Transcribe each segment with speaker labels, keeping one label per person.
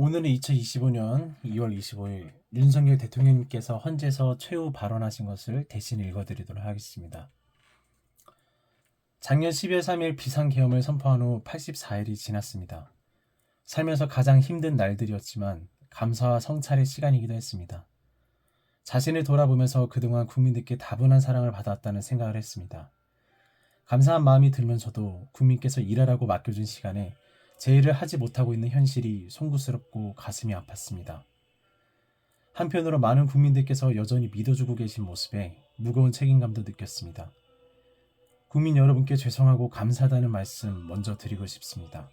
Speaker 1: 오늘은 2025년 2월 25일 윤석열 대통령님께서 헌재에서 최후 발언하신 것을 대신 읽어드리도록 하겠습니다. 작년 12월 3일 비상계엄을 선포한 후 84일이 지났습니다. 살면서 가장 힘든 날들이었지만 감사와 성찰의 시간이기도 했습니다. 자신을 돌아보면서 그동안 국민들께 다분한 사랑을 받았다는 생각을 했습니다. 감사한 마음이 들면서도 국민께서 일하라고 맡겨준 시간에 제 일을 하지 못하고 있는 현실이 송구스럽고 가슴이 아팠습니다. 한편으로 많은 국민들께서 여전히 믿어주고 계신 모습에 무거운 책임감도 느꼈습니다. 국민 여러분께 죄송하고 감사하다는 말씀 먼저 드리고 싶습니다.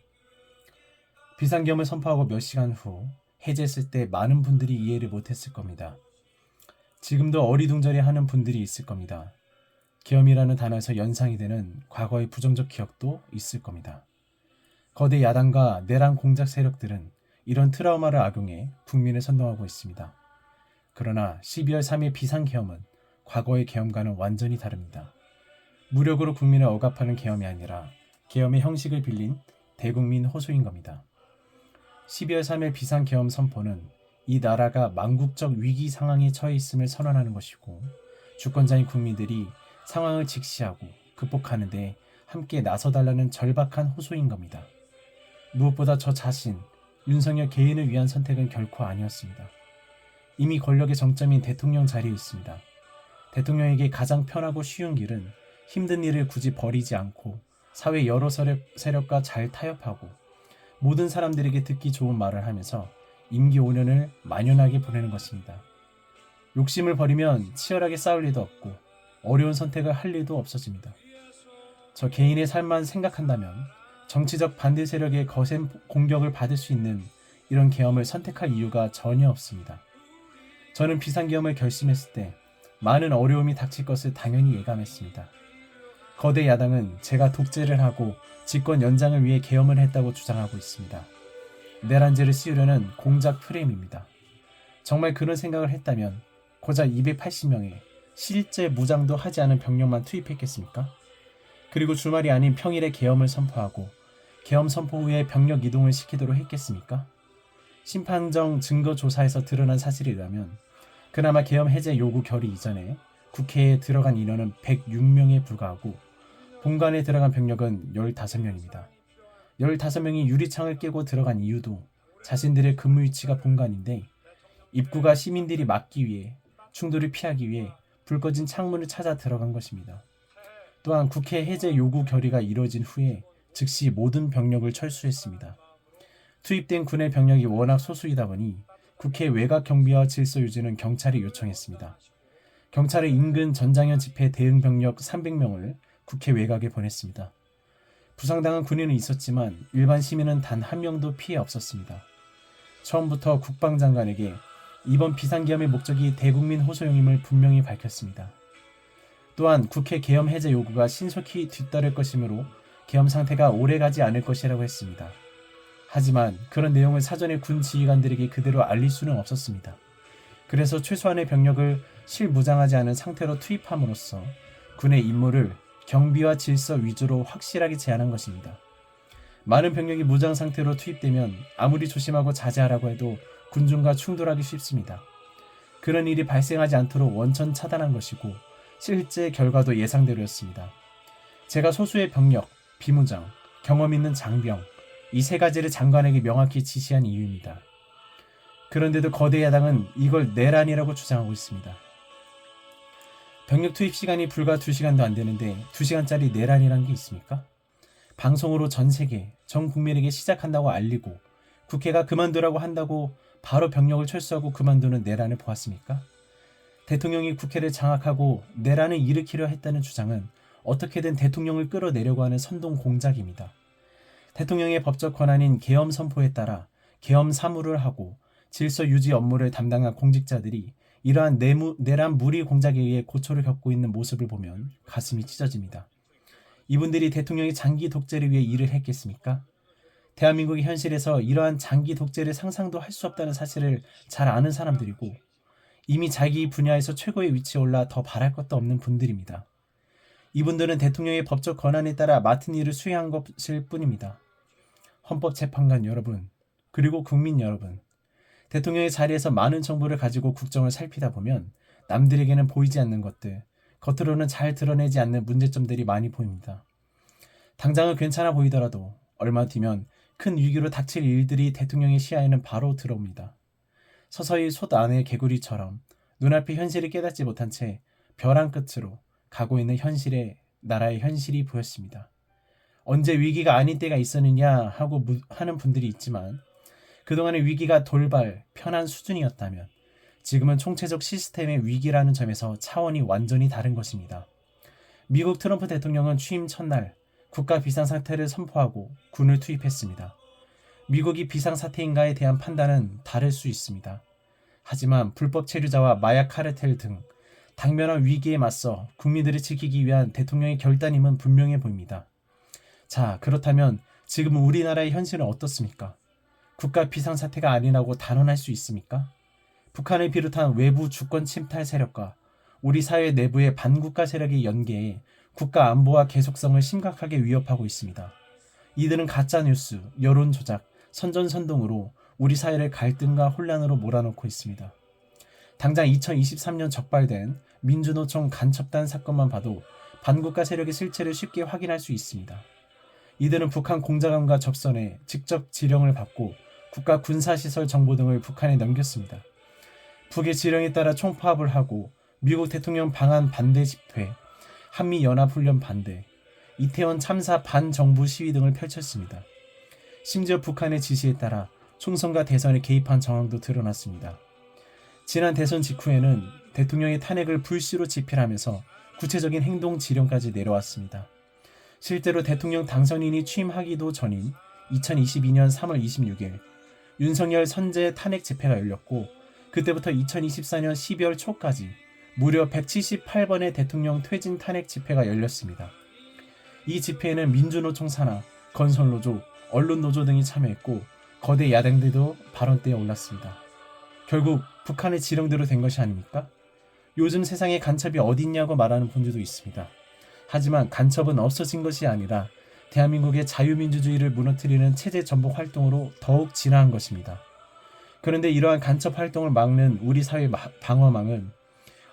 Speaker 1: 비상계엄을 선포하고 몇 시간 후 해제했을 때 많은 분들이 이해를 못했을 겁니다. 지금도 어리둥절해하는 분들이 있을 겁니다. 계엄이라는 단어에서 연상이 되는 과거의 부정적 기억도 있을 겁니다. 거대 야당과 내란 공작 세력들은 이런 트라우마를 악용해 국민을 선동하고 있습니다. 그러나 12월 3일 비상계엄은 과거의 계엄과는 완전히 다릅니다. 무력으로 국민을 억압하는 계엄이 아니라 계엄의 형식을 빌린 대국민 호소인 겁니다. 12월 3일 비상계엄 선포는 이 나라가 망국적 위기 상황에 처해 있음을 선언하는 것이고 주권자인 국민들이 상황을 직시하고 극복하는 데 함께 나서달라는 절박한 호소인 겁니다. 무엇보다 저 자신, 윤석열 개인을 위한 선택은 결코 아니었습니다. 이미 권력의 정점인 대통령 자리에 있습니다. 대통령에게 가장 편하고 쉬운 길은 힘든 일을 굳이 버리지 않고 사회 여러 세력과 잘 타협하고 모든 사람들에게 듣기 좋은 말을 하면서 임기 5년을 만연하게 보내는 것입니다. 욕심을 버리면 치열하게 싸울 일도 없고 어려운 선택을 할 일도 없어집니다. 저 개인의 삶만 생각한다면 정치적 반대 세력의 거센 공격을 받을 수 있는 이런 계엄을 선택할 이유가 전혀 없습니다. 저는 비상계엄을 결심했을 때 많은 어려움이 닥칠 것을 당연히 예감했습니다. 거대 야당은 제가 독재를 하고 집권 연장을 위해 계엄을 했다고 주장하고 있습니다. 내란죄를 씌우려는 공작 프레임입니다. 정말 그런 생각을 했다면 고작 280명의 실제 무장도 하지 않은 병력만 투입했겠습니까? 그리고 주말이 아닌 평일에 계엄을 선포하고 계엄 선포 후에 병력 이동을 시키도록 했겠습니까? 심판정 증거조사에서 드러난 사실이라면 그나마 계엄 해제 요구 결의 이전에 국회에 들어간 인원은 106명에 불과하고 본관에 들어간 병력은 15명입니다. 15명이 유리창을 깨고 들어간 이유도 자신들의 근무 위치가 본관인데 입구가 시민들이 막기 위해 충돌을 피하기 위해 불 꺼진 창문을 찾아 들어간 것입니다. 또한 국회 해제 요구 결의가 이뤄진 후에 즉시 모든 병력을 철수했습니다. 투입된 군의 병력이 워낙 소수이다 보니 국회 외곽 경비와 질서 유지는 경찰이 요청했습니다. 경찰은 인근 전장현 집회 대응 병력 300명을 국회 외곽에 보냈습니다. 부상당한 군인은 있었지만 일반 시민은 단 한 명도 피해 없었습니다. 처음부터 국방장관에게 이번 비상계엄의 목적이 대국민 호소용임을 분명히 밝혔습니다. 또한 국회 계엄 해제 요구가 신속히 뒤따를 것이므로 계엄 상태가 오래가지 않을 것이라고 했습니다. 하지만 그런 내용을 사전에 군 지휘관들에게 그대로 알릴 수는 없었습니다. 그래서 최소한의 병력을 실무장하지 않은 상태로 투입함으로써 군의 임무를 경비와 질서 위주로 확실하게 제한한 것입니다. 많은 병력이 무장 상태로 투입되면 아무리 조심하고 자제하라고 해도 군중과 충돌하기 쉽습니다. 그런 일이 발생하지 않도록 원천 차단한 것이고 실제 결과도 예상대로였습니다. 제가 소수의 병력, 비무장, 경험 있는 장병 이 세 가지를 장관에게 명확히 지시한 이유입니다. 그런데도 거대 야당은 이걸 내란이라고 주장하고 있습니다. 병력 투입 시간이 불과 2시간도 안 되는데 2시간짜리 내란이란 게 있습니까? 방송으로 전 세계, 전 국민에게 시작한다고 알리고 국회가 그만두라고 한다고 바로 병력을 철수하고 그만두는 내란을 보았습니까? 대통령이 국회를 장악하고 내란을 일으키려 했다는 주장은 어떻게든 대통령을 끌어내려고 하는 선동 공작입니다. 대통령의 법적 권한인 계엄 선포에 따라 계엄 사무를 하고 질서 유지 업무를 담당한 공직자들이 이러한 내란 무리 공작에 의해 고초를 겪고 있는 모습을 보면 가슴이 찢어집니다. 이분들이 대통령이 장기 독재를 위해 일을 했겠습니까? 대한민국의 현실에서 이러한 장기 독재를 상상도 할 수 없다는 사실을 잘 아는 사람들이고 이미 자기 분야에서 최고의 위치에 올라 더 바랄 것도 없는 분들입니다. 이분들은 대통령의 법적 권한에 따라 맡은 일을 수행한 것일 뿐입니다. 헌법재판관 여러분, 그리고 국민 여러분, 대통령의 자리에서 많은 정보를 가지고 국정을 살피다 보면 남들에게는 보이지 않는 것들, 겉으로는 잘 드러내지 않는 문제점들이 많이 보입니다. 당장은 괜찮아 보이더라도 얼마 뒤면 큰 위기로 닥칠 일들이 대통령의 시야에는 바로 들어옵니다. 서서히 솥 안의 개구리처럼 눈앞의 현실을 깨닫지 못한 채 벼랑 끝으로 가고 있는 나라의 현실이 보였습니다. 언제 위기가 아닌 때가 있었느냐 하는 분들이 있지만 그동안의 위기가 돌발, 편한 수준이었다면 지금은 총체적 시스템의 위기라는 점에서 차원이 완전히 다른 것입니다. 미국 트럼프 대통령은 취임 첫날 국가 비상사태를 선포하고 군을 투입했습니다. 미국이 비상사태인가에 대한 판단은 다를 수 있습니다. 하지만 불법 체류자와 마약 카르텔 등 당면한 위기에 맞서 국민들을 지키기 위한 대통령의 결단임은 분명해 보입니다. 자, 그렇다면 지금 우리나라의 현실은 어떻습니까? 국가 비상사태가 아니라고 단언할 수 있습니까? 북한을 비롯한 외부 주권 침탈 세력과 우리 사회 내부의 반국가 세력이 연계해 국가 안보와 계속성을 심각하게 위협하고 있습니다. 이들은 가짜뉴스, 여론 조작, 선전선동으로 우리 사회를 갈등과 혼란으로 몰아넣고 있습니다. 당장 2023년 적발된 민주노총 간첩단 사건만 봐도 반국가 세력의 실체를 쉽게 확인할 수 있습니다. 이들은 북한 공작원과 접선해 직접 지령을 받고 국가 군사시설 정보 등을 북한에 넘겼습니다. 북의 지령에 따라 총파업을 하고 미국 대통령 방한 반대 집회, 한미연합훈련 반대, 이태원 참사 반정부 시위 등을 펼쳤습니다. 심지어 북한의 지시에 따라 총선과 대선에 개입한 정황도 드러났습니다. 지난 대선 직후에는 대통령의 탄핵을 불시로 집필하면서 구체적인 행동 지령까지 내려왔습니다. 실제로 대통령 당선인이 취임하기도 전인 2022년 3월 26일 윤석열 선제 탄핵 집회가 열렸고 그때부터 2024년 12월 초까지 무려 178번의 대통령 퇴진 탄핵 집회가 열렸습니다. 이 집회에는 민주노총 산하, 건설노조, 언론노조 등이 참여했고 거대 야당들도 발언대에 올랐습니다. 결국 북한의 지령대로 된 것이 아닙니까? 요즘 세상에 간첩이 어딨냐고 말하는 분들도 있습니다. 하지만 간첩은 없어진 것이 아니라 대한민국의 자유민주주의를 무너뜨리는 체제 전복 활동으로 더욱 진화한 것입니다. 그런데 이러한 간첩 활동을 막는 우리 사회 방어망은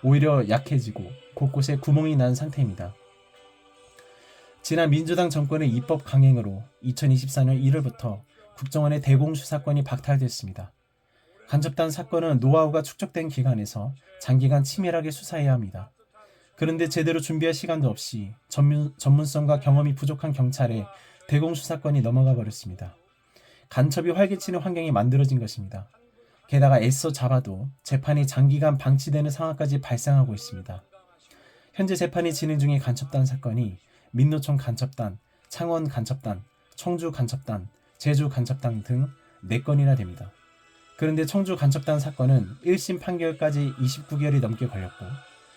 Speaker 1: 오히려 약해지고 곳곳에 구멍이 난 상태입니다. 지난 민주당 정권의 입법 강행으로 2024년 1월부터 국정원의 대공수사권이 박탈됐습니다. 간접단 사건은 노하우가 축적된 기관에서 장기간 치밀하게 수사해야 합니다. 그런데 제대로 준비할 시간도 없이 전문성과 경험이 부족한 경찰에 대공수사권이 넘어가 버렸습니다. 간첩이 활개치는 환경이 만들어진 것입니다. 게다가 애써 잡아도 재판이 장기간 방치되는 상황까지 발생하고 있습니다. 현재 재판이 진행 중인 간첩단 사건이 민노총 간첩단, 창원 간첩단, 청주 간첩단, 제주 간첩단 등 4건이나 됩니다. 그런데 청주 간첩단 사건은 1심 판결까지 29개월이 넘게 걸렸고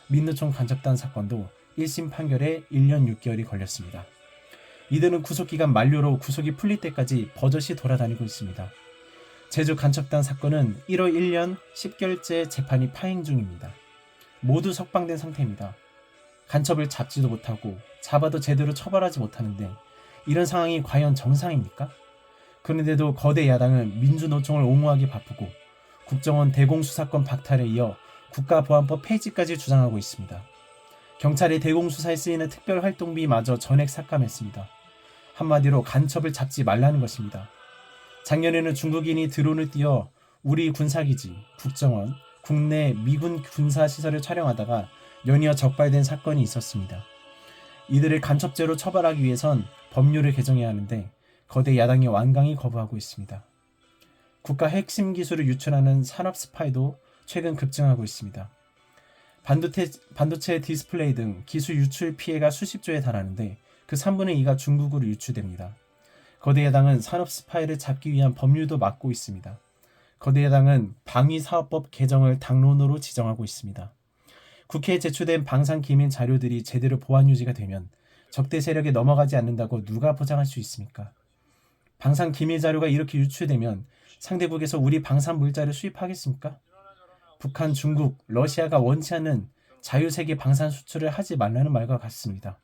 Speaker 1: 민노총 간첩단 사건도 1심 판결에 1년 6개월이 걸렸습니다. 이들은 구속기간 만료로 구속이 풀릴 때까지 버젓이 돌아다니고 있습니다. 제주 간첩단 사건은 1월 1년 10개월째 재판이 파행 중입니다. 모두 석방된 상태입니다. 간첩을 잡지도 못하고 잡아도 제대로 처벌하지 못하는데 이런 상황이 과연 정상입니까? 그런데도 거대 야당은 민주노총을 옹호하기 바쁘고 국정원 대공수사권 박탈에 이어 국가보안법 폐지까지 주장하고 있습니다. 경찰의 대공수사에 쓰이는 특별활동비마저 전액 삭감했습니다. 한마디로 간첩을 잡지 말라는 것입니다. 작년에는 중국인이 드론을 띄워 우리 군사기지, 국정원, 국내 미군 군사시설을 촬영하다가 연이어 적발된 사건이 있었습니다. 이들을 간첩죄로 처벌하기 위해선 법률을 개정해야 하는데 거대 야당이 완강히 거부하고 있습니다. 국가 핵심 기술을 유출하는 산업 스파이도 최근 급증하고 있습니다. 반도체 디스플레이 등 기술 유출 피해가 수십조에 달하는데 그 3분의 2가 중국으로 유출됩니다. 거대 야당은 산업 스파이를 잡기 위한 법률도 막고 있습니다. 거대 야당은 방위사업법 개정을 당론으로 지정하고 있습니다. 국회에 제출된 방산기밀 자료들이 제대로 보안 유지가 되면 적대 세력에 넘어가지 않는다고 누가 보장할 수 있습니까? 방산기밀 자료가 이렇게 유출되면 상대국에서 우리 방산 물자를 수입하겠습니까? 북한, 중국, 러시아가 원치 않는 자유세계 방산 수출을 하지 말라는 말과 같습니다.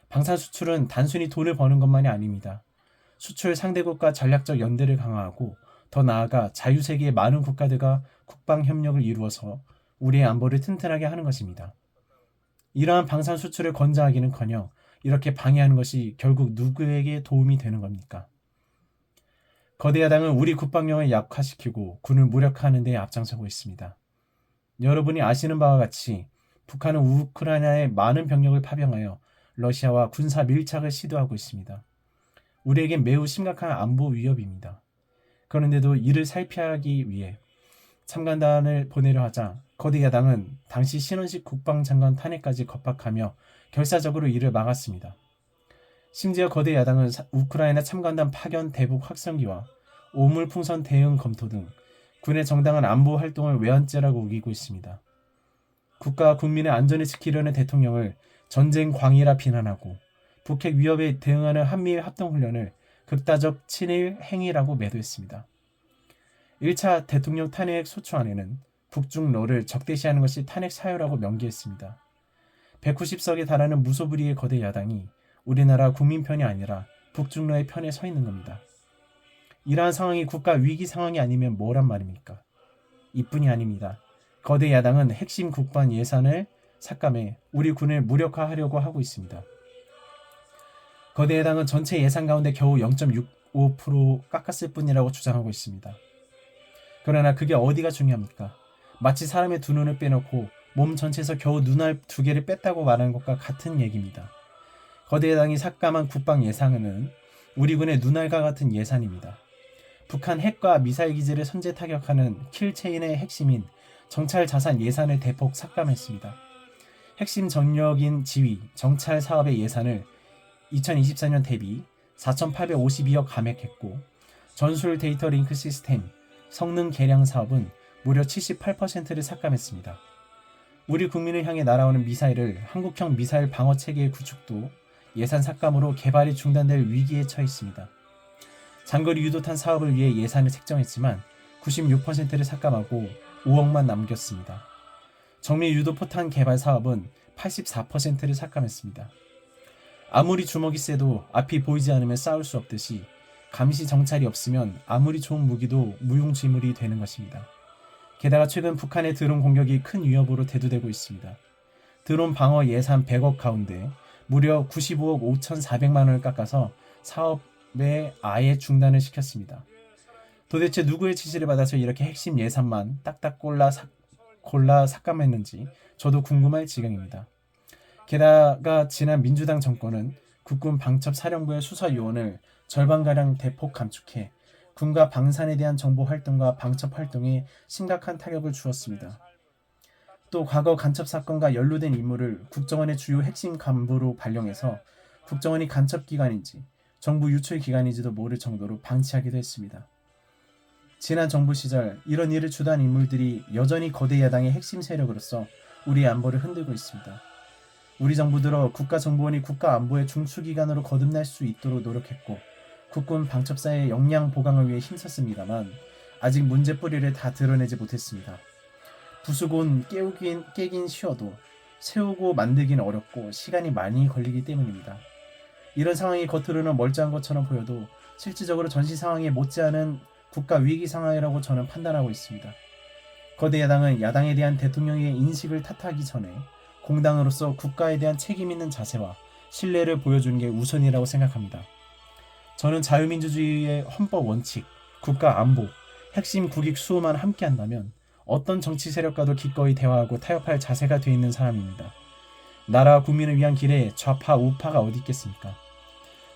Speaker 1: 방산 수출은 단순히 돈을 버는 것만이 아닙니다. 수출 상대국과 전략적 연대를 강화하고 더 나아가 자유세계의 많은 국가들과 국방협력을 이루어서 우리의 안보를 튼튼하게 하는 것입니다. 이러한 방산 수출을 권장하기는커녕 이렇게 방해하는 것이 결국 누구에게 도움이 되는 겁니까? 거대 야당은 우리 국방력을 약화시키고 군을 무력화하는 데 앞장서고 있습니다. 여러분이 아시는 바와 같이 북한은 우크라이나에 많은 병력을 파병하여 러시아와 군사 밀착을 시도하고 있습니다. 우리에겐 매우 심각한 안보 위협입니다. 그런데도 이를 살피하기 위해 참관단을 보내려 하자 거대 야당은 당시 신원식 국방장관 탄핵까지 겁박하며 결사적으로 이를 막았습니다. 심지어 거대 야당은 우크라이나 참관단 파견 대북 확성기와 오물풍선 대응 검토 등 군의 정당한 안보 활동을 외환죄라고 우기고 있습니다. 국가와 국민의 안전을 지키려는 대통령을 전쟁 광이라 비난하고 북핵 위협에 대응하는 한미일 합동훈련을 극단적 친일 행위라고 매도했습니다. 1차 대통령 탄핵 소추안에는 북중러를 적대시하는 것이 탄핵 사유라고 명기했습니다. 190석에 달하는 무소불위의 거대 야당이 우리나라 국민 편이 아니라 북중러의 편에 서 있는 겁니다. 이러한 상황이 국가 위기 상황이 아니면 뭐란 말입니까? 이뿐이 아닙니다. 거대 야당은 핵심 국방 예산을 삭감해 우리 군을 무력화하려고 하고 있습니다. 거대 야당은 전체 예산 가운데 겨우 0.65% 깎았을 뿐이라고 주장하고 있습니다. 그러나 그게 어디가 중요합니까? 마치 사람의 두 눈을 빼놓고 몸 전체에서 겨우 눈알 2개를 뺐다고 말하는 것과 같은 얘기입니다. 거대 야당이 삭감한 국방 예산은 우리 군의 눈알과 같은 예산입니다. 북한 핵과 미사일 기지를 선제 타격하는 킬체인의 핵심인 정찰 자산 예산을 대폭 삭감했습니다. 핵심 전력인 지휘, 정찰 사업의 예산을 2024년 대비 4,852억 감액했고 전술 데이터 링크 시스템, 성능 개량 사업은 무려 78%를 삭감했습니다. 우리 국민을 향해 날아오는 미사일을 한국형 미사일 방어 체계의 구축도 예산 삭감으로 개발이 중단될 위기에 처해 있습니다. 장거리 유도탄 사업을 위해 예산을 책정했지만 96%를 삭감하고 5억만 남겼습니다. 정밀 유도포탄 개발 사업은 84%를 삭감했습니다. 아무리 주먹이 세도 앞이 보이지 않으면 싸울 수 없듯이 감시 정찰이 없으면 아무리 좋은 무기도 무용지물이 되는 것입니다. 게다가 최근 북한의 드론 공격이 큰 위협으로 대두되고 있습니다. 드론 방어 예산 100억 가운데 무려 95억 5,400만 원을 깎아서 사업에 아예 중단을 시켰습니다. 도대체 누구의 지시를 받아서 이렇게 핵심 예산만 딱딱 골라 삭감했는지 저도 궁금할 지경입니다. 게다가 지난 민주당 정권은 국군 방첩사령부의 수사요원을 절반가량 대폭 감축해 군과 방산에 대한 정보 활동과 방첩 활동에 심각한 타격을 주었습니다. 또 과거 간첩 사건과 연루된 인물을 국정원의 주요 핵심 간부로 발령해서 국정원이 간첩기관인지 정부 유출기관인지도 모를 정도로 방치하기도 했습니다. 지난 정부 시절 이런 일을 주도한 인물들이 여전히 거대 야당의 핵심 세력으로서 우리의 안보를 흔들고 있습니다. 우리 정부 들어 국가정보원이 국가안보의 중추기관으로 거듭날 수 있도록 노력했고 국군 방첩사의 역량 보강을 위해 힘썼습니다만 아직 문제 뿌리를 다 드러내지 못했습니다. 부수곤 깨긴 쉬워도 세우고 만들기는 어렵고 시간이 많이 걸리기 때문입니다. 이런 상황이 겉으로는 멀쩡한 것처럼 보여도 실질적으로 전시 상황에 못지않은 국가 위기 상황이라고 저는 판단하고 있습니다. 거대 야당은 야당에 대한 대통령의 인식을 탓하기 전에 공당으로서 국가에 대한 책임 있는 자세와 신뢰를 보여주는 게 우선이라고 생각합니다. 저는 자유민주주의의 헌법 원칙, 국가 안보, 핵심 국익 수호만 함께한다면 어떤 정치 세력과도 기꺼이 대화하고 타협할 자세가 돼 있는 사람입니다. 나라와 국민을 위한 길에 좌파, 우파가 어디 있겠습니까?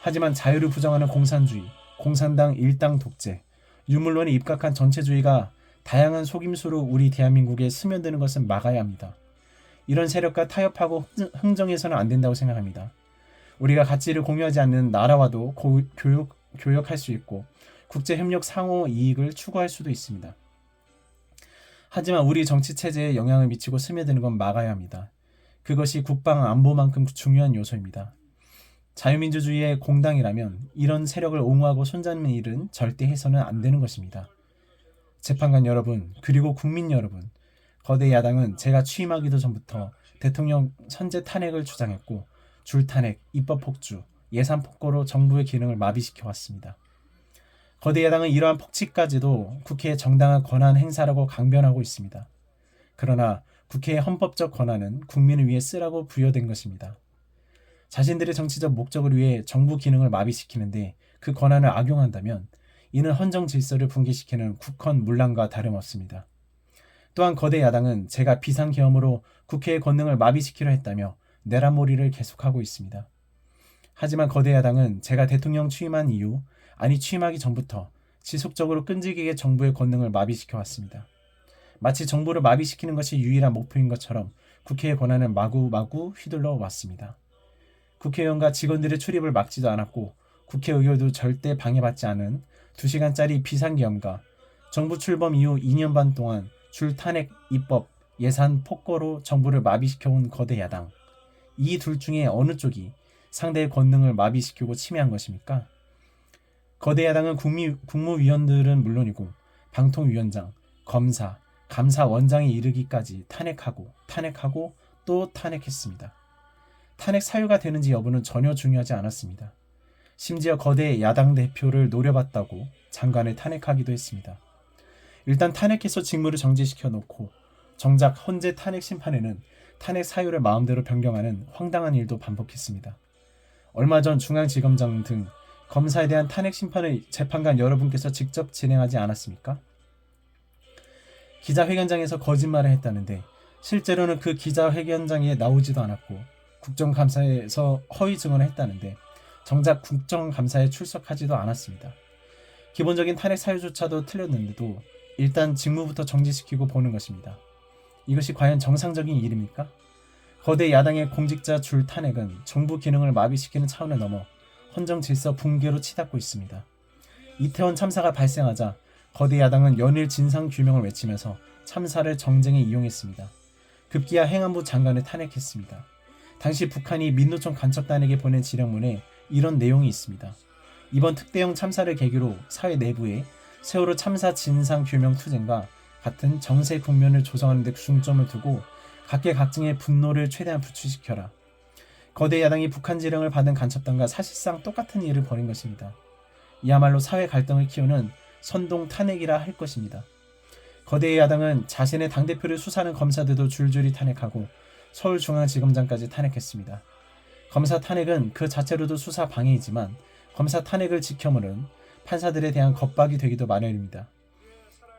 Speaker 1: 하지만 자유를 부정하는 공산주의, 공산당 일당 독재, 유물론에 입각한 전체주의가 다양한 속임수로 우리 대한민국에 스며드는 것은 막아야 합니다. 이런 세력과 타협하고 흥정해서는 안 된다고 생각합니다. 우리가 가치를 공유하지 않는 나라와도 교역할 수 있고 국제협력 상호 이익을 추구할 수도 있습니다. 하지만 우리 정치체제에 영향을 미치고 스며드는 건 막아야 합니다. 그것이 국방 안보만큼 중요한 요소입니다. 자유민주주의의 공당이라면 이런 세력을 옹호하고 손잡는 일은 절대 해서는 안 되는 것입니다. 재판관 여러분, 그리고 국민 여러분, 거대 야당은 제가 취임하기도 전부터 대통령 선제 탄핵을 주장했고 줄탄핵, 입법 폭주, 예산 폭거로 정부의 기능을 마비시켜 왔습니다. 거대 야당은 이러한 폭치까지도 국회의 정당한 권한 행사라고 강변하고 있습니다. 그러나 국회의 헌법적 권한은 국민을 위해 쓰라고 부여된 것입니다. 자신들의 정치적 목적을 위해 정부 기능을 마비시키는데 그 권한을 악용한다면 이는 헌정 질서를 붕괴시키는 국헌 문란과 다름없습니다. 또한 거대 야당은 제가 비상계엄으로 국회의 권능을 마비시키려 했다며 내란몰이를 계속하고 있습니다. 하지만 거대 야당은 제가 대통령 취임한 이후, 아니 취임하기 전부터 지속적으로 끈질기게 정부의 권능을 마비시켜 왔습니다. 마치 정부를 마비시키는 것이 유일한 목표인 것처럼 국회의 권한을 마구마구 휘둘러 왔습니다. 국회의원과 직원들의 출입을 막지도 않았고 국회의원도 절대 방해받지 않은 2시간짜리 비상계엄과 정부 출범 이후 2년 반 동안 줄 탄핵, 입법, 예산 폭거로 정부를 마비시켜온 거대 야당. 이 둘 중에 어느 쪽이 상대의 권능을 마비시키고 침해한 것입니까? 거대 야당은 국무위원들은 물론이고 방통위원장, 검사, 감사원장에 이르기까지 탄핵하고 또 탄핵했습니다. 탄핵 사유가 되는지 여부는 전혀 중요하지 않았습니다. 심지어 거대 야당 대표를 노려봤다고 장관을 탄핵하기도 했습니다. 일단 탄핵해서 직무를 정지시켜 놓고 정작 헌재 탄핵 심판에는 탄핵 사유를 마음대로 변경하는 황당한 일도 반복했습니다. 얼마 전 중앙지검장 등 검사에 대한 탄핵 심판을 재판관 여러분께서 직접 진행하지 않았습니까? 기자회견장에서 거짓말을 했다는데 실제로는 그 기자회견장에 나오지도 않았고 국정감사에서 허위 증언을 했다는데 정작 국정감사에 출석하지도 않았습니다. 기본적인 탄핵 사유조차도 틀렸는데도 일단 직무부터 정지시키고 보는 것입니다. 이것이 과연 정상적인 일입니까? 거대 야당의 공직자 줄 탄핵은 정부 기능을 마비시키는 차원을 넘어 헌정 질서 붕괴로 치닫고 있습니다. 이태원 참사가 발생하자 거대 야당은 연일 진상 규명을 외치면서 참사를 정쟁에 이용했습니다. 급기야 행안부 장관을 탄핵했습니다. 당시 북한이 민노총 간첩단에게 보낸 지령문에 이런 내용이 있습니다. 이번 특대형 참사를 계기로 사회 내부에 세월호 참사 진상 규명 투쟁과 같은 정세 국면을 조성하는 데 중점을 두고 각계각층의 분노를 최대한 부추시켜라. 거대 야당이 북한 지령을 받은 간첩단과 사실상 똑같은 일을 벌인 것입니다. 이야말로 사회 갈등을 키우는 선동 탄핵이라 할 것입니다. 거대 야당은 자신의 당대표를 수사하는 검사들도 줄줄이 탄핵하고 서울중앙지검장까지 탄핵했습니다. 검사 탄핵은 그 자체로도 수사 방해이지만 검사 탄핵을 지켜무는 판사들에 대한 겁박이 되기도 마련입니다.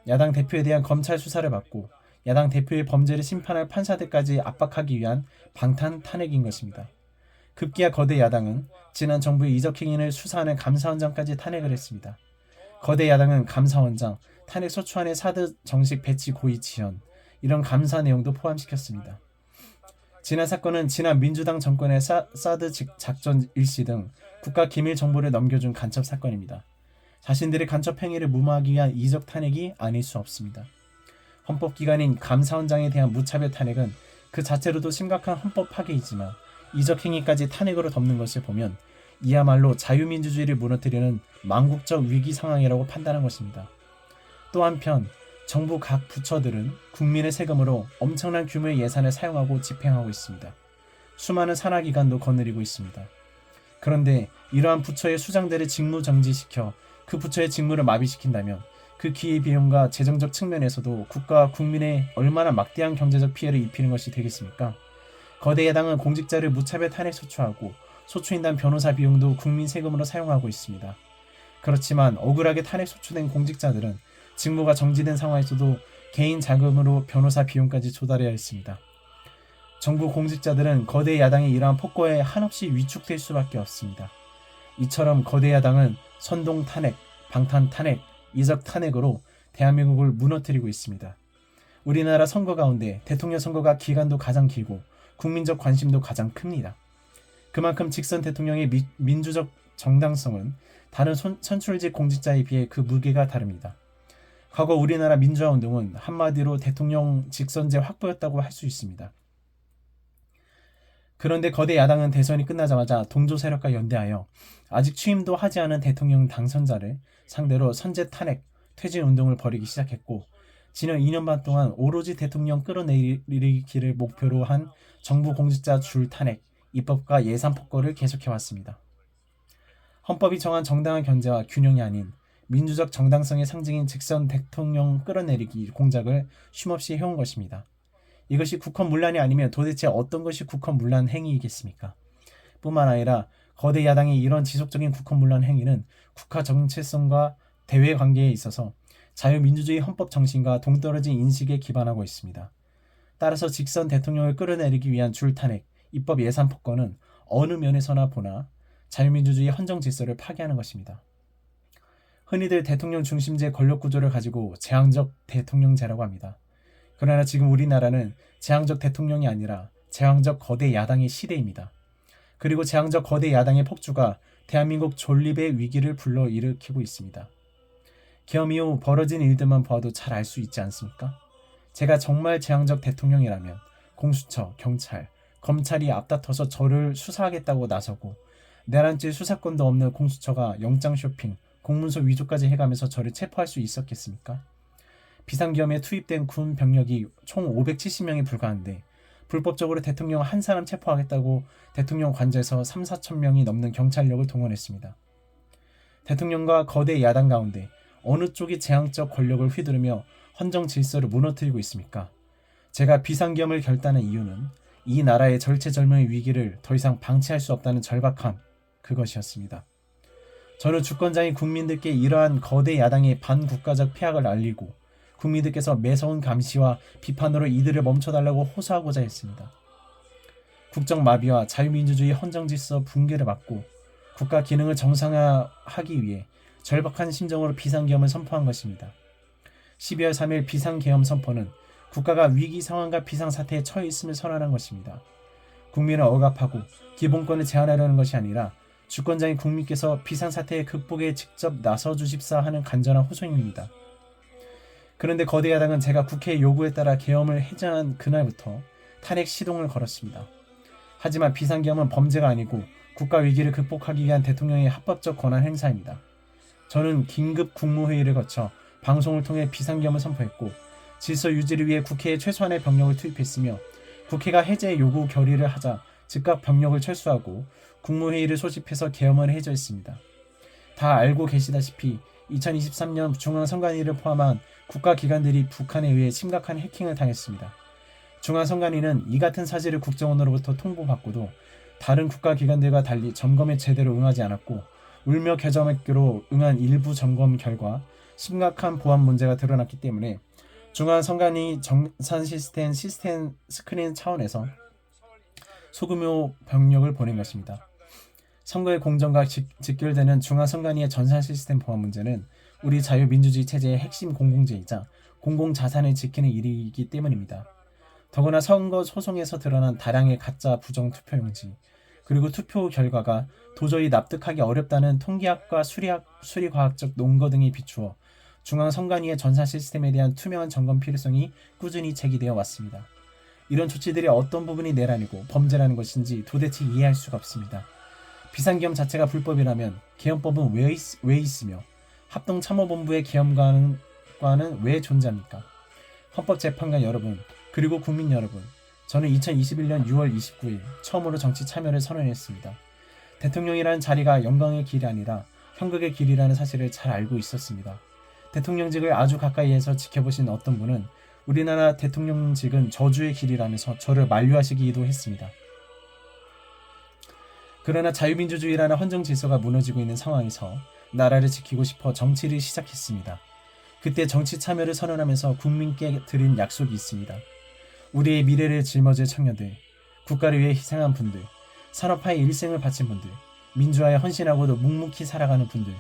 Speaker 1: 야당 대표에 대한 검찰 수사를 받고 야당 대표의 범죄를 심판할 판사들까지 압박하기 위한 방탄 탄핵인 것입니다. 급기야 거대 야당은 지난 정부의 이적행위를 수사하는 감사원장까지 탄핵을 했습니다. 거대 야당은 감사원장, 탄핵 소추안의 사드 정식 배치 고의 지연, 이런 감사 내용도 포함시켰습니다. 지난 사건은 지난 민주당 정권의 사드 작전 일시 등 국가 기밀 정보를 넘겨준 간첩 사건입니다. 자신들의 간첩 행위를 무마하기 위한 이적 탄핵이 아닐 수 없습니다. 헌법기관인 감사원장에 대한 무차별 탄핵은 그 자체로도 심각한 헌법 파괴이지만 이적 행위까지 탄핵으로 덮는 것을 보면 이야말로 자유민주주의를 무너뜨리는 망국적 위기 상황이라고 판단한 것입니다. 또 한편 정부 각 부처들은 국민의 세금으로 엄청난 규모의 예산을 사용하고 집행하고 있습니다. 수많은 산하기관도 거느리고 있습니다. 그런데 이러한 부처의 수장들을 직무 정지시켜 그 부처의 직무를 마비시킨다면 그 기회비용과 재정적 측면에서도 국가와 국민에 얼마나 막대한 경제적 피해를 입히는 것이 되겠습니까? 거대 야당은 공직자를 무차별 탄핵 소추하고 소추인단 변호사 비용도 국민 세금으로 사용하고 있습니다. 그렇지만 억울하게 탄핵 소추된 공직자들은 직무가 정지된 상황에서도 개인 자금으로 변호사 비용까지 조달해야 했습니다. 정부 공직자들은 거대 야당의 이러한 폭거에 한없이 위축될 수밖에 없습니다. 이처럼 거대 야당은 선동 탄핵, 방탄 탄핵, 이적 탄핵으로 대한민국을 무너뜨리고 있습니다. 우리나라 선거 가운데 대통령 선거가 기간도 가장 길고 국민적 관심도 가장 큽니다. 그만큼 직선 대통령의 민주적 정당성은 다른 선출직 공직자에 비해 그 무게가 다릅니다. 과거 우리나라 민주화운동은 한마디로 대통령 직선제 확보였다고 할 수 있습니다. 그런데 거대 야당은 대선이 끝나자마자 동조 세력과 연대하여 아직 취임도 하지 않은 대통령 당선자를 상대로 선제 탄핵, 퇴진 운동을 벌이기 시작했고 지난 2년 반 동안 오로지 대통령 끌어내리기를 목표로 한 정부 공직자 줄 탄핵, 입법과 예산 폭거를 계속해왔습니다. 헌법이 정한 정당한 견제와 균형이 아닌 민주적 정당성의 상징인 직선 대통령 끌어내리기 공작을 쉼없이 해온 것입니다. 이것이 국헌문란이 아니면 도대체 어떤 것이 국헌문란 행위이겠습니까? 뿐만 아니라 거대 야당의 이런 지속적인 국헌문란 행위는 국가 정체성과 대외 관계에 있어서 자유민주주의 헌법 정신과 동떨어진 인식에 기반하고 있습니다. 따라서 직선 대통령을 끌어내리기 위한 줄탄핵, 입법 예산 폭거는 어느 면에서나 보나 자유민주주의 헌정 질서를 파괴하는 것입니다. 흔히들 대통령 중심제 권력 구조를 가지고 제왕적 대통령제라고 합니다. 그러나 지금 우리나라는 제왕적 대통령이 아니라 제왕적 거대 야당의 시대입니다. 그리고 제왕적 거대 야당의 폭주가 대한민국 존립의 위기를 불러일으키고 있습니다. 계엄 이후 벌어진 일들만 보아도 잘 알 수 있지 않습니까? 제가 정말 제왕적 대통령이라면 공수처, 경찰, 검찰이 앞다퉈서 저를 수사하겠다고 나서고 내란죄 수사권도 없는 공수처가 영장 쇼핑, 공문서 위조까지 해가면서 저를 체포할 수 있었겠습니까? 비상계엄에 투입된 군 병력이 총 570명에 불과한데 불법적으로 대통령 한 사람 체포하겠다고 대통령 관저에서 3, 4천 명이 넘는 경찰력을 동원했습니다. 대통령과 거대 야당 가운데 어느 쪽이 제왕적 권력을 휘두르며 헌정 질서를 무너뜨리고 있습니까? 제가 비상계엄을 결단한 이유는 이 나라의 절체절명의 위기를 더 이상 방치할 수 없다는 절박함, 그것이었습니다. 저는 주권자인 국민들께 이러한 거대 야당의 반국가적 폐악을 알리고 국민들께서 매서운 감시와 비판으로 이들을 멈춰달라고 호소하고자 했습니다. 국정 마비와 자유민주주의 헌정질서 붕괴를 막고 국가 기능을 정상화하기 위해 절박한 심정으로 비상계엄을 선포한 것입니다. 12월 3일 비상계엄 선포는 국가가 위기 상황과 비상사태에 처해 있음을 선언한 것입니다. 국민을 억압하고 기본권을 제한하려는 것이 아니라 주권자인 국민께서 비상사태의 극복에 직접 나서주십사 하는 간절한 호소입니다. 그런데 거대 야당은 제가 국회의 요구에 따라 계엄을 해제한 그날부터 탄핵 시동을 걸었습니다. 하지만 비상계엄은 범죄가 아니고 국가 위기를 극복하기 위한 대통령의 합법적 권한 행사입니다. 저는 긴급 국무회의를 거쳐 방송을 통해 비상계엄을 선포했고 질서 유지를 위해 국회에 최소한의 병력을 투입했으며 국회가 해제 요구 결의를 하자 즉각 병력을 철수하고 국무회의를 소집해서 계엄을 해제했습니다. 다 알고 계시다시피 2023년 중앙선관위를 포함한 국가기관들이 북한에 의해 심각한 해킹을 당했습니다. 중앙선관위는 이 같은 사실을 국정원으로부터 통보받고도 다른 국가기관들과 달리 점검에 제대로 응하지 않았고 울며 겨자 먹기로 응한 일부 점검 결과 심각한 보안 문제가 드러났기 때문에 중앙선관위 정산 시스템 스크린 차원에서 소규모 병력을 보낸 것입니다. 선거의 공정과 직결되는 중앙선관위의 전산 시스템 보안 문제는 우리 자유민주주의 체제의 핵심 공공재이자 공공자산을 지키는 일이기 때문입니다. 더구나 선거 소송에서 드러난 다량의 가짜 부정 투표용지 그리고 투표 결과가 도저히 납득하기 어렵다는 통계학과 수리과학적 논거 등이 비추어 중앙선관위의 전산 시스템에 대한 투명한 점검 필요성이 꾸준히 제기되어 왔습니다. 이런 조치들이 어떤 부분이 내란이고 범죄라는 것인지 도대체 이해할 수가 없습니다. 비상계엄 자체가 불법이라면 계엄법은 왜 있으며 합동참모본부의 계엄관은 왜 존재합니까? 헌법재판관 여러분, 그리고 국민 여러분, 저는 2021년 6월 29일 처음으로 정치 참여를 선언했습니다. 대통령이라는 자리가 영광의 길이 아니라 형극의 길이라는 사실을 잘 알고 있었습니다. 대통령직을 아주 가까이에서 지켜보신 어떤 분은 우리나라 대통령직은 저주의 길이라면서 저를 만류하시기도 했습니다. 그러나 자유민주주의라는 헌정 질서가 무너지고 있는 상황에서 나라를 지키고 싶어 정치를 시작했습니다. 그때 정치 참여를 선언하면서 국민께 드린 약속이 있습니다. 우리의 미래를 짊어질 청년들, 국가를 위해 희생한 분들, 산업화에 일생을 바친 분들, 민주화에 헌신하고도 묵묵히 살아가는 분들,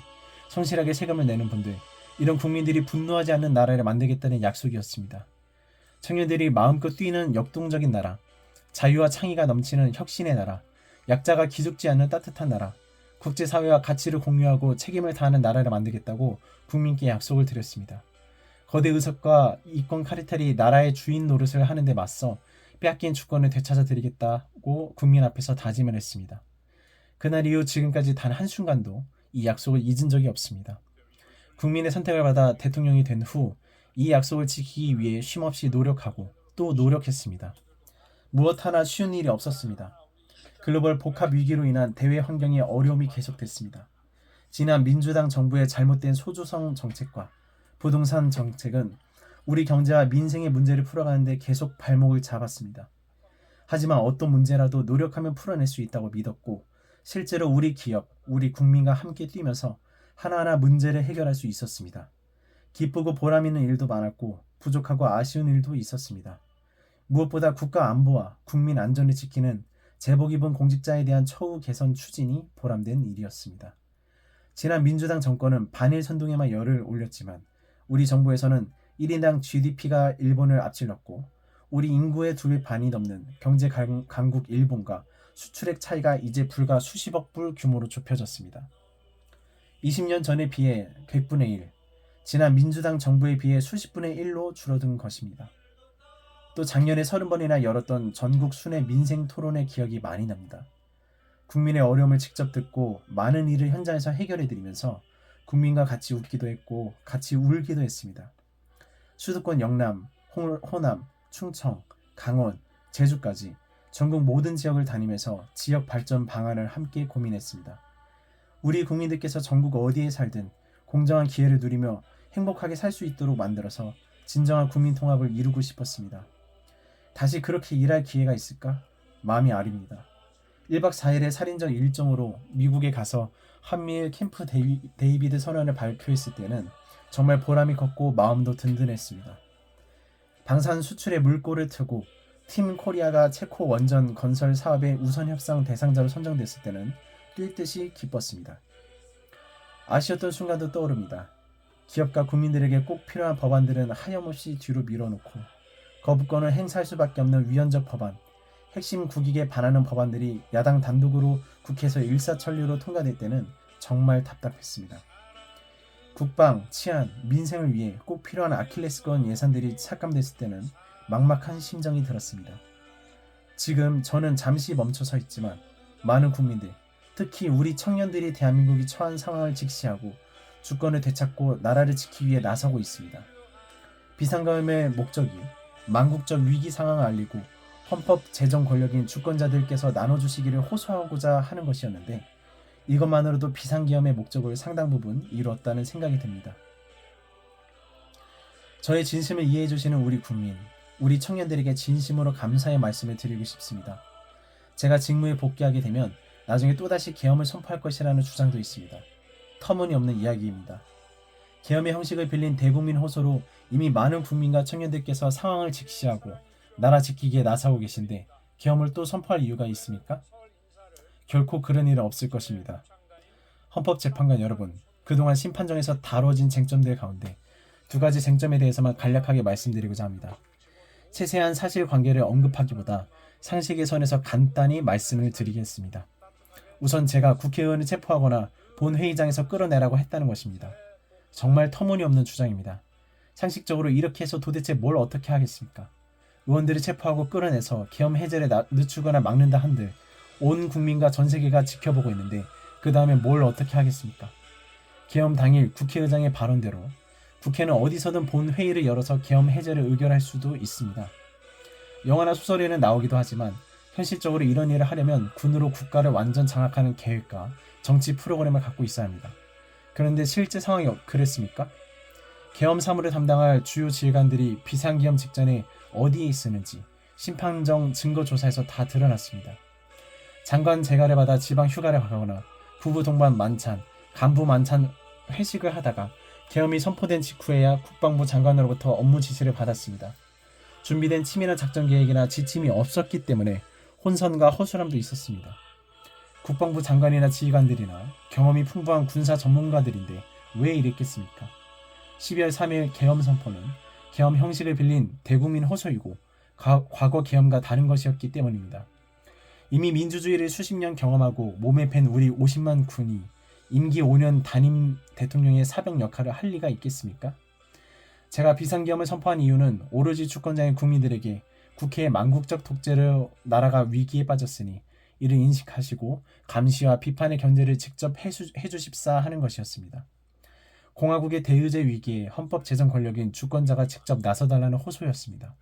Speaker 1: 성실하게 세금을 내는 분들, 이런 국민들이 분노하지 않는 나라를 만들겠다는 약속이었습니다. 청년들이 마음껏 뛰는 역동적인 나라, 자유와 창의가 넘치는 혁신의 나라, 약자가 기죽지 않는 따뜻한 나라, 국제사회와 가치를 공유하고 책임을 다하는 나라를 만들겠다고 국민께 약속을 드렸습니다. 거대 의석과 이권 카르텔이 나라의 주인 노릇을 하는 데 맞서 빼앗긴 주권을 되찾아 드리겠다고 국민 앞에서 다짐을 했습니다. 그날 이후 지금까지 단 한순간도 이 약속을 잊은 적이 없습니다. 국민의 선택을 받아 대통령이 된 후 이 약속을 지키기 위해 쉼없이 노력하고 또 노력했습니다. 무엇 하나 쉬운 일이 없었습니다. 글로벌 복합 위기로 인한 대외 환경의 어려움이 계속됐습니다. 지난 민주당 정부의 잘못된 소조성 정책과 부동산 정책은 우리 경제와 민생의 문제를 풀어가는데 계속 발목을 잡았습니다. 하지만 어떤 문제라도 노력하면 풀어낼 수 있다고 믿었고 실제로 우리 기업, 우리 국민과 함께 뛰면서 하나하나 문제를 해결할 수 있었습니다. 기쁘고 보람 있는 일도 많았고 부족하고 아쉬운 일도 있었습니다. 무엇보다 국가 안보와 국민 안전을 지키는 제복 입은 공직자에 대한 처우 개선 추진이 보람된 일이었습니다. 지난 민주당 정권은 반일 선동에만 열을 올렸지만 우리 정부에서는 1인당 GDP가 일본을 앞질렀고 우리 인구의 2배 반이 넘는 경제 강국 일본과 수출액 차이가 이제 불과 수십억 불 규모로 좁혀졌습니다. 20년 전에 비해 100분의 1, 지난 민주당 정부에 비해 수십분의 1로 줄어든 것입니다. 또 작년에 30번이나 열었던 전국 순회 민생 토론회 기억이 많이 납니다. 국민의 어려움을 직접 듣고 많은 일을 현장에서 해결해드리면서 국민과 같이 웃기도 했고 같이 울기도 했습니다. 수도권 영남, 호남, 충청, 강원, 제주까지 전국 모든 지역을 다니면서 지역 발전 방안을 함께 고민했습니다. 우리 국민들께서 전국 어디에 살든 공정한 기회를 누리며 행복하게 살 수 있도록 만들어서 진정한 국민 통합을 이루고 싶었습니다. 다시 그렇게 일할 기회가 있을까? 마음이 아립니다. 1박 4일의 살인적 일정으로 미국에 가서 한미일 캠프 데이비드 선언을 발표했을 때는 정말 보람이 컸고 마음도 든든했습니다. 방산 수출의 물꼬를 트고 팀 코리아가 체코 원전 건설 사업의 우선 협상 대상자로 선정됐을 때는 뛸 듯이 기뻤습니다. 아쉬웠던 순간도 떠오릅니다. 기업과 국민들에게 꼭 필요한 법안들은 하염없이 뒤로 밀어놓고 거부권을 행사할 수밖에 없는 위헌적 법안, 핵심 국익에 반하는 법안들이 야당 단독으로 국회에서 일사천리로 통과될 때는 정말 답답했습니다. 국방, 치안, 민생을 위해 꼭 필요한 아킬레스건 예산들이 삭감됐을 때는 막막한 심정이 들었습니다. 지금 저는 잠시 멈춰 서 있지만 많은 국민들, 특히 우리 청년들이 대한민국이 처한 상황을 직시하고 주권을 되찾고 나라를 지키기 위해 나서고 있습니다. 비상감염의 목적이 망국적 위기 상황을 알리고 헌법 제정 권력인 주권자들께서 나눠주시기를 호소하고자 하는 것이었는데 이것만으로도 비상기염의 목적을 상당 부분 이루었다는 생각이 듭니다. 저의 진심을 이해해 주시는 우리 국민, 우리 청년들에게 진심으로 감사의 말씀을 드리고 싶습니다. 제가 직무에 복귀하게 되면 나중에 또다시 계엄을 선포할 것이라는 주장도 있습니다. 터무니없는 이야기입니다. 계엄의 형식을 빌린 대국민 호소로 이미 많은 국민과 청년들께서 상황을 직시하고 나라 지키기에 나서고 계신데 계엄을 또 선포할 이유가 있습니까? 결코 그런 일은 없을 것입니다. 헌법재판관 여러분, 그동안 심판정에서 다뤄진 쟁점들 가운데 2가지 쟁점에 대해서만 간략하게 말씀드리고자 합니다. 세세한 사실관계를 언급하기보다 상식의 선에서 간단히 말씀을 드리겠습니다. 우선 제가 국회의원을 체포하거나 본회의장에서 끌어내라고 했다는 것입니다. 정말 터무니없는 주장입니다. 상식적으로 이렇게 해서 도대체 뭘 어떻게 하겠습니까? 의원들을 체포하고 끌어내서 계엄 해제를 늦추거나 막는다 한들 온 국민과 전 세계가 지켜보고 있는데 그 다음에 뭘 어떻게 하겠습니까? 계엄 당일 국회의장의 발언대로 국회는 어디서든 본회의를 열어서 계엄 해제를 의결할 수도 있습니다. 영화나 소설에는 나오기도 하지만 현실적으로 이런 일을 하려면 군으로 국가를 완전 장악하는 계획과 정치 프로그램을 갖고 있어야 합니다. 그런데 실제 상황이 그랬습니까? 계엄 사무를 담당할 주요 지휘관들이 비상계엄 직전에 어디에 있었는지 심판정 증거조사에서 다 드러났습니다. 장관 재가를 받아 지방 휴가를 가거나 부부 동반 만찬, 간부 만찬 회식을 하다가 계엄이 선포된 직후에야 국방부 장관으로부터 업무 지시를 받았습니다. 준비된 치밀한 작전 계획이나 지침이 없었기 때문에 혼선과 허술함도 있었습니다. 국방부 장관이나 지휘관들이나 경험이 풍부한 군사 전문가들인데 왜 이랬겠습니까? 12월 3일 계엄 선포는 계엄 형식을 빌린 대국민 호소이고 과거 계엄과 다른 것이었기 때문입니다. 이미 민주주의를 수십 년 경험하고 몸에 밴 우리 50만 군이 임기 5년 단임 대통령의 사병 역할을 할 리가 있겠습니까? 제가 비상계엄을 선포한 이유는 오로지 주권자인 국민들에게 국회의 망국적 독재로 나라가 위기에 빠졌으니 이를 인식하시고 감시와 비판의 견제를 직접 해주십사 하는 것이었습니다. 공화국의 대의제 위기에 헌법 제정 권력인 주권자가 직접 나서달라는 호소였습니다.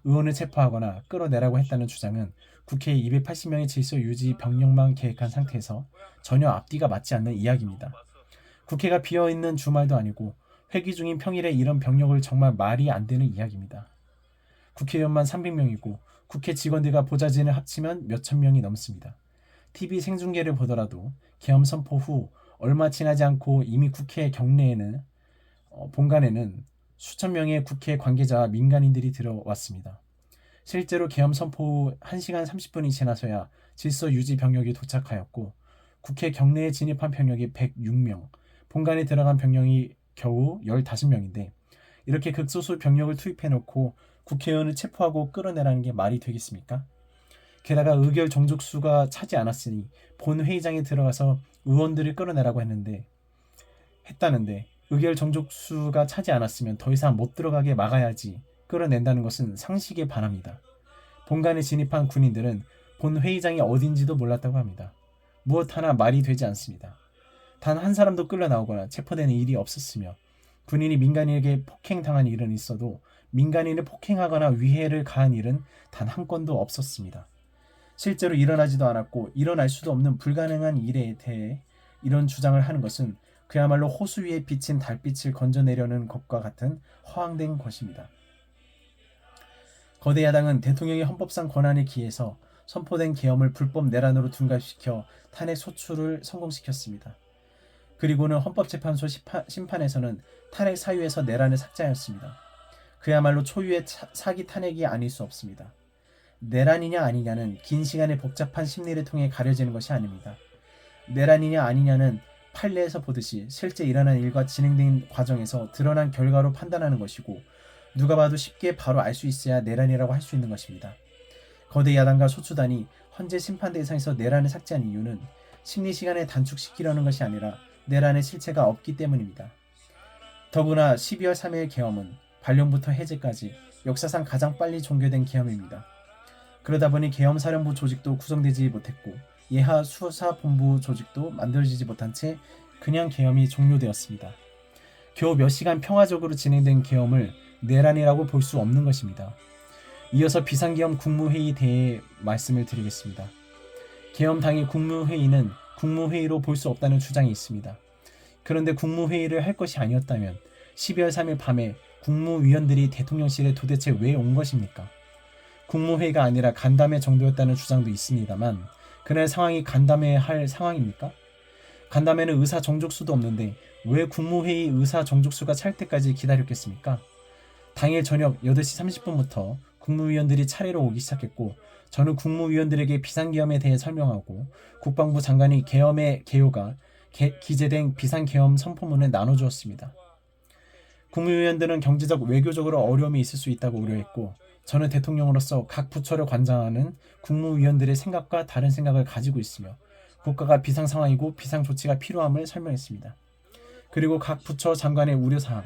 Speaker 1: 의원을 체포하거나 끌어내라고 했다는 주장은 국회의 280명의 질서 유지 병력만 계획한 상태에서 전혀 앞뒤가 맞지 않는 이야기입니다. 국회가 비어있는 주말도 아니고 회기 중인 평일에 이런 병력을 정말 말이 안 되는 이야기입니다. 국회의원만 300명이고 국회 직원들과 보좌진을 합치면 몇천 명이 넘습니다. TV 생중계를 보더라도 계엄 선포 후 얼마 지나지 않고 이미 국회 경내에는 본관에는 수천 명의 국회 관계자와 민간인들이 들어왔습니다. 실제로 계엄 선포 후 1시간 30분이 지나서야 질서 유지 병력이 도착하였고 국회 경내에 진입한 병력이 106명, 본관에 들어간 병력이 겨우 15명인데 이렇게 극소수 병력을 투입해놓고 국회의원을 체포하고 끌어내라는 게 말이 되겠습니까? 게다가 의결 정족수가 차지 않았으니 본회의장에 들어가서 의원들을 끌어내라고 했다는데 의결 정족수가 차지 않았으면 더 이상 못 들어가게 막아야지 끌어낸다는 것은 상식에 반합니다. 본관에 진입한 군인들은 본회의장이 어딘지도 몰랐다고 합니다. 무엇 하나 말이 되지 않습니다. 단 한 사람도 끌려나오거나 체포되는 일이 없었으며 군인이 민간인에게 폭행당한 일은 있어도 민간인을 폭행하거나 위해를 가한 일은 단 한 건도 없었습니다. 실제로 일어나지도 않았고 일어날 수도 없는 불가능한 일에 대해 이런 주장을 하는 것은 그야말로 호수 위에 비친 달빛을 건져내려는 것과 같은 허황된 것입니다. 거대 야당은 대통령의 헌법상 권한에 기해서 선포된 계엄을 불법 내란으로 둔갑시켜 탄핵 소추를 성공시켰습니다. 그리고는 헌법재판소 심판에서는 탄핵 사유에서 내란을 삭제하였습니다. 그야말로 초유의 사기 탄핵이 아닐 수 없습니다. 내란이냐 아니냐는 긴 시간의 복잡한 심리를 통해 가려지는 것이 아닙니다. 내란이냐 아니냐는 판례에서 보듯이 실제 일어난 일과 진행된 과정에서 드러난 결과로 판단하는 것이고 누가 봐도 쉽게 바로 알 수 있어야 내란이라고 할 수 있는 것입니다. 거대 야당과 소추단이 헌재 심판 대상에서 내란을 삭제한 이유는 심리 시간을 단축시키려는 것이 아니라 내란의 실체가 없기 때문입니다. 더구나 12월 3일 계엄은 발령부터 해제까지 역사상 가장 빨리 종결된 계엄입니다. 그러다 보니 계엄사령부 조직도 구성되지 못했고 예하 수사본부 조직도 만들어지지 못한 채 그냥 계엄이 종료되었습니다. 겨우 몇 시간 평화적으로 진행된 계엄을 내란이라고 볼 수 없는 것입니다. 이어서 비상계엄 국무회의에 대해 말씀을 드리겠습니다. 계엄 당일 국무회의는 국무회의로 볼 수 없다는 주장이 있습니다. 그런데 국무회의를 할 것이 아니었다면 12월 3일 밤에 국무위원들이 대통령실에 도대체 왜 온 것입니까? 국무회의가 아니라 간담회 정도였다는 주장도 있습니다만 그날 상황이 간담회 할 상황입니까? 간담회는 의사 정족수도 없는데 왜 국무회의 의사 정족수가 찰 때까지 기다렸겠습니까? 당일 저녁 8시 30분부터 국무위원들이 차례로 오기 시작했고 저는 국무위원들에게 비상계엄에 대해 설명하고 국방부 장관이 계엄의 개요가 기재된 비상계엄 선포문을 나눠주었습니다. 국무위원들은 경제적 외교적으로 어려움이 있을 수 있다고 우려했고 저는 대통령으로서 각 부처를 관장하는 국무위원들의 생각과 다른 생각을 가지고 있으며 국가가 비상상황이고 비상조치가 필요함을 설명했습니다. 그리고 각 부처 장관의 우려사항,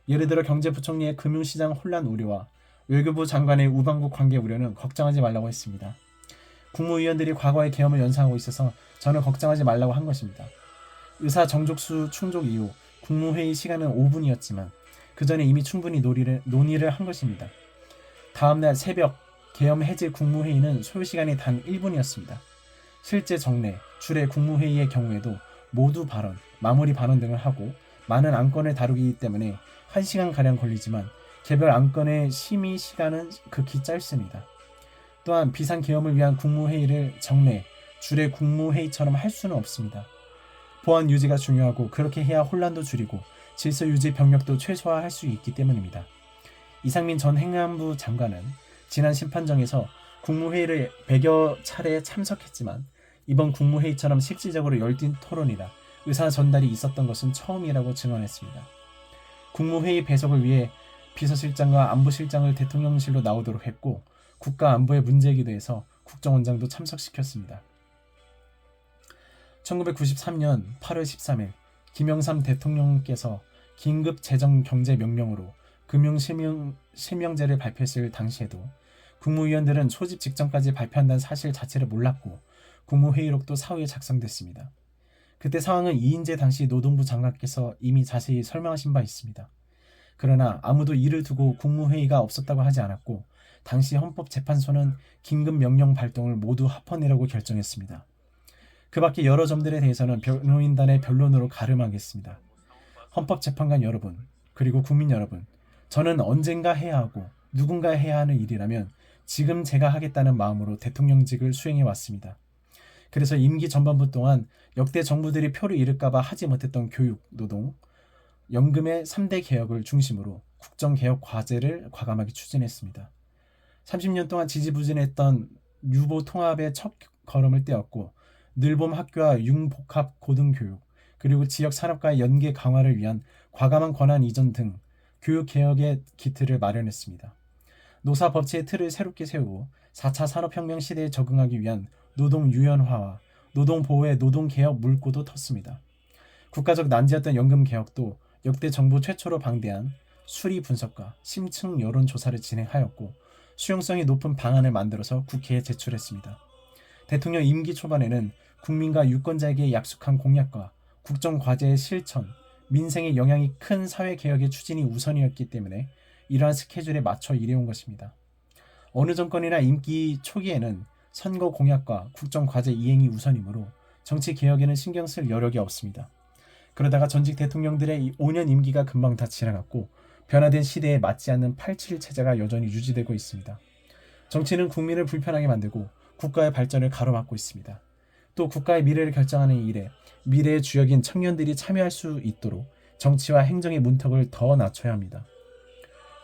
Speaker 1: 예를 들어 경제부총리의 금융시장 혼란 우려와 외교부 장관의 우방국 관계 우려는 걱정하지 말라고 했습니다. 국무위원들이 과거에 계엄을 연상하고 있어서 저는 걱정하지 말라고 한 것입니다. 의사 정족수 충족 이후 국무회의 시간은 5분이었지만 그 전에 이미 충분히 논의를 한 것입니다. 다음날 새벽 계엄 해제 국무회의는 소요시간이 단 1분이었습니다. 실제 정례, 주례 국무회의의 경우에도 모두 발언, 마무리 발언 등을 하고 많은 안건을 다루기 때문에 1시간가량 걸리지만 개별 안건의 심의 시간은 극히 짧습니다. 또한 비상계엄을 위한 국무회의를 정례, 주례 국무회의처럼 할 수는 없습니다. 보안 유지가 중요하고 그렇게 해야 혼란도 줄이고 질서 유지 병력도 최소화할 수 있기 때문입니다. 이상민 전 행안부 장관은 지난 심판정에서 국무회의를 100여 차례 참석했지만 이번 국무회의처럼 실질적으로 열띤 토론이나 의사 전달이 있었던 것은 처음이라고 증언했습니다. 국무회의 배석을 위해 비서실장과 안보실장을 대통령실로 나오도록 했고 국가안보의 문제이기도 해서 국정원장도 참석시켰습니다. 1993년 8월 13일 김영삼 대통령께서 긴급 재정경제명령으로 금융실명제를 발표했을 당시에도 국무위원들은 소집 직전까지 발표한다는 사실 자체를 몰랐고 국무회의록도 사후에 작성됐습니다. 그때 상황은 이인재 당시 노동부 장관께서 이미 자세히 설명하신 바 있습니다. 그러나 아무도 이를 두고 국무회의가 없었다고 하지 않았고 당시 헌법재판소는 긴급명령 발동을 모두 합헌이라고 결정했습니다. 그 밖에 여러 점들에 대해서는 변호인단의 변론으로 가름하겠습니다. 헌법재판관 여러분, 그리고 국민 여러분, 저는 언젠가 해야 하고 누군가 해야 하는 일이라면 지금 제가 하겠다는 마음으로 대통령직을 수행해 왔습니다. 그래서 임기 전반부 동안 역대 정부들이 표를 잃을까봐 하지 못했던 교육, 노동, 연금의 3대 개혁을 중심으로 국정개혁 과제를 과감하게 추진했습니다. 30년 동안 지지부진했던 유보 통합의 첫 걸음을 떼었고 늘봄 학교와 융복합 고등교육, 그리고 지역 산업과의 연계 강화를 위한 과감한 권한 이전 등 교육개혁의 기틀을 마련했습니다. 노사법치의 틀을 새롭게 세우고 4차 산업혁명 시대에 적응하기 위한 노동 유연화와 노동보호의 노동개혁 물꼬도 텄습니다. 국가적 난제였던 연금개혁도 역대 정부 최초로 방대한 수리 분석과 심층 여론조사를 진행하였고 수용성이 높은 방안을 만들어서 국회에 제출했습니다. 대통령 임기 초반에는 국민과 유권자에게 약속한 공약과 국정과제의 실천, 민생에 영향이 큰 사회개혁의 추진이 우선이었기 때문에 이러한 스케줄에 맞춰 일해온 것입니다. 어느 정권이나 임기 초기에는 선거 공약과 국정과제 이행이 우선이므로 정치개혁에는 신경 쓸 여력이 없습니다. 그러다가 전직 대통령들의 5년 임기가 금방 다 지나갔고 변화된 시대에 맞지 않는 87 체제가 여전히 유지되고 있습니다. 정치는 국민을 불편하게 만들고 국가의 발전을 가로막고 있습니다. 또 국가의 미래를 결정하는 일에 미래의 주역인 청년들이 참여할 수 있도록 정치와 행정의 문턱을 더 낮춰야 합니다.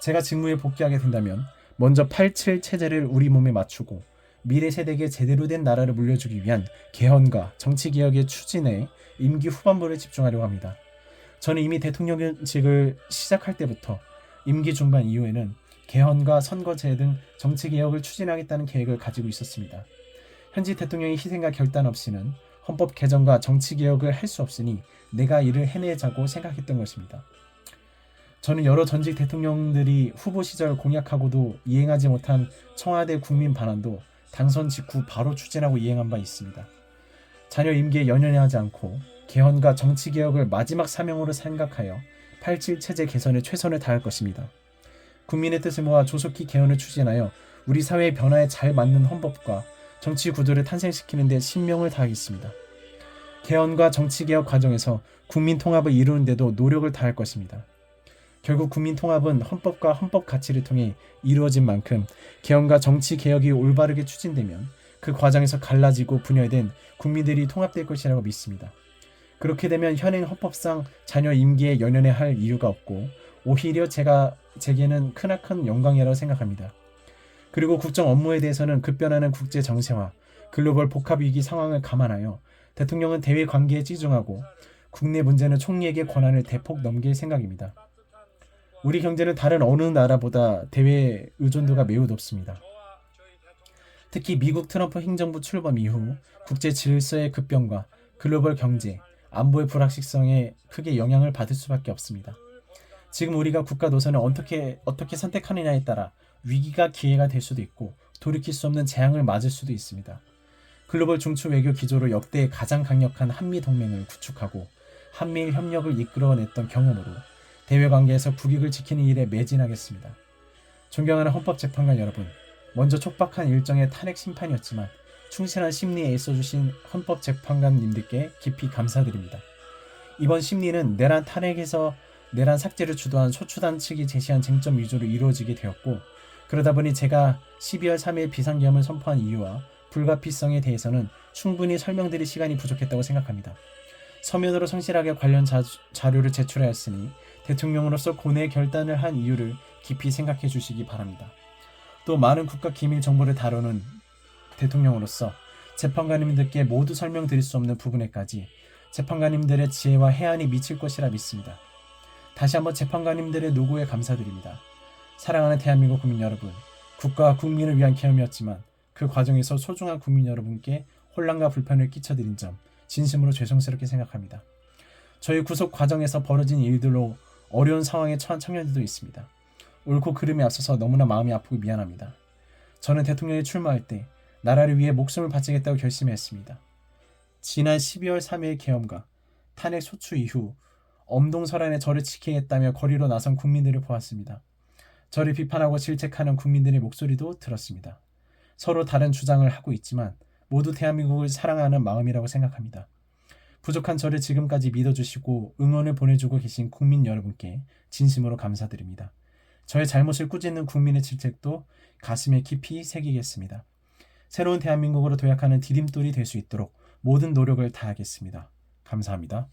Speaker 1: 제가 직무에 복귀하게 된다면 먼저 87 체제를 우리 몸에 맞추고 미래 세대에게 제대로 된 나라를 물려주기 위한 개헌과 정치개혁의 추진에 임기 후반부를 집중하려고 합니다. 저는 이미 대통령직을 시작할 때부터 임기 중반 이후에는 개헌과 선거제 등 정치개혁을 추진하겠다는 계획을 가지고 있었습니다. 현직 대통령의 희생과 결단 없이는 헌법 개정과 정치개혁을 할 수 없으니 내가 이를 해내자고 생각했던 것입니다. 저는 여러 전직 대통령들이 후보 시절 공약하고도 이행하지 못한 청와대 국민 반환도 당선 직후 바로 추진하고 이행한 바 있습니다. 자녀 임기에 연연하지 않고 개헌과 정치개혁을 마지막 사명으로 생각하여 87 체제 개선에 최선을 다할 것입니다. 국민의 뜻을 모아 조속히 개헌을 추진하여 우리 사회의 변화에 잘 맞는 헌법과 정치 구조를 탄생시키는 데 신명을 다하겠습니다. 개헌과 정치개혁 과정에서 국민 통합을 이루는 데도 노력을 다할 것입니다. 결국 국민 통합은 헌법과 헌법 가치를 통해 이루어진 만큼 개헌과 정치개혁이 올바르게 추진되면 그 과정에서 갈라지고 분열된 국민들이 통합될 것이라고 믿습니다. 그렇게 되면 현행 헌법상 자녀 임기에 연연해야 할 이유가 없고 오히려 제게는 크나큰 영광이라고 생각합니다. 그리고 국정 업무에 대해서는 급변하는 국제 정세와 글로벌 복합 위기 상황을 감안하여 대통령은 대외 관계에 치중하고 국내 문제는 총리에게 권한을 대폭 넘길 생각입니다. 우리 경제는 다른 어느 나라보다 대외 의존도가 매우 높습니다. 특히 미국 트럼프 행정부 출범 이후 국제 질서의 급변과 글로벌 경제, 안보의 불확실성에 크게 영향을 받을 수밖에 없습니다. 지금 우리가 국가 노선을 어떻게 선택하느냐에 따라 위기가 기회가 될 수도 있고 돌이킬 수 없는 재앙을 맞을 수도 있습니다. 글로벌 중추 외교 기조로 역대 가장 강력한 한미 동맹을 구축하고 한미일 협력을 이끌어냈던 경험으로 대외 관계에서 국익을 지키는 일에 매진하겠습니다. 존경하는 헌법재판관 여러분, 먼저 촉박한 일정의 탄핵 심판이었지만 충실한 심리에 애써주신 헌법재판관님들께 깊이 감사드립니다. 이번 심리는 내란 탄핵에서 내란 삭제를 주도한 소추단 측이 제시한 쟁점 위주로 이루어지게 되었고 그러다 보니 제가 12월 3일 비상계엄을 선포한 이유와 불가피성에 대해서는 충분히 설명드릴 시간이 부족했다고 생각합니다. 서면으로 성실하게 관련 자료를 제출하였으니 대통령으로서 고뇌의 결단을 한 이유를 깊이 생각해 주시기 바랍니다. 또 많은 국가 기밀 정보를 다루는 대통령으로서 재판관님들께 모두 설명드릴 수 없는 부분에까지 재판관님들의 지혜와 해안이 미칠 것이라 믿습니다. 다시 한번 재판관님들의 노고에 감사드립니다. 사랑하는 대한민국 국민 여러분, 국가와 국민을 위한 계엄이었지만 그 과정에서 소중한 국민 여러분께 혼란과 불편을 끼쳐드린 점 진심으로 죄송스럽게 생각합니다. 저희 구속 과정에서 벌어진 일들로 어려운 상황에 처한 청년들도 있습니다. 옳고 그름에 앞서서 너무나 마음이 아프고 미안합니다. 저는 대통령에 출마할 때 나라를 위해 목숨을 바치겠다고 결심했습니다. 지난 12월 3일 계엄과 탄핵 소추 이후 엄동설안에 저를 지키겠다며 거리로 나선 국민들을 보았습니다. 저를 비판하고 질책하는 국민들의 목소리도 들었습니다. 서로 다른 주장을 하고 있지만 모두 대한민국을 사랑하는 마음이라고 생각합니다. 부족한 저를 지금까지 믿어주시고 응원을 보내주고 계신 국민 여러분께 진심으로 감사드립니다. 저의 잘못을 꾸짖는 국민의 질책도 가슴에 깊이 새기겠습니다. 새로운 대한민국으로 도약하는 디딤돌이 될 수 있도록 모든 노력을 다하겠습니다. 감사합니다.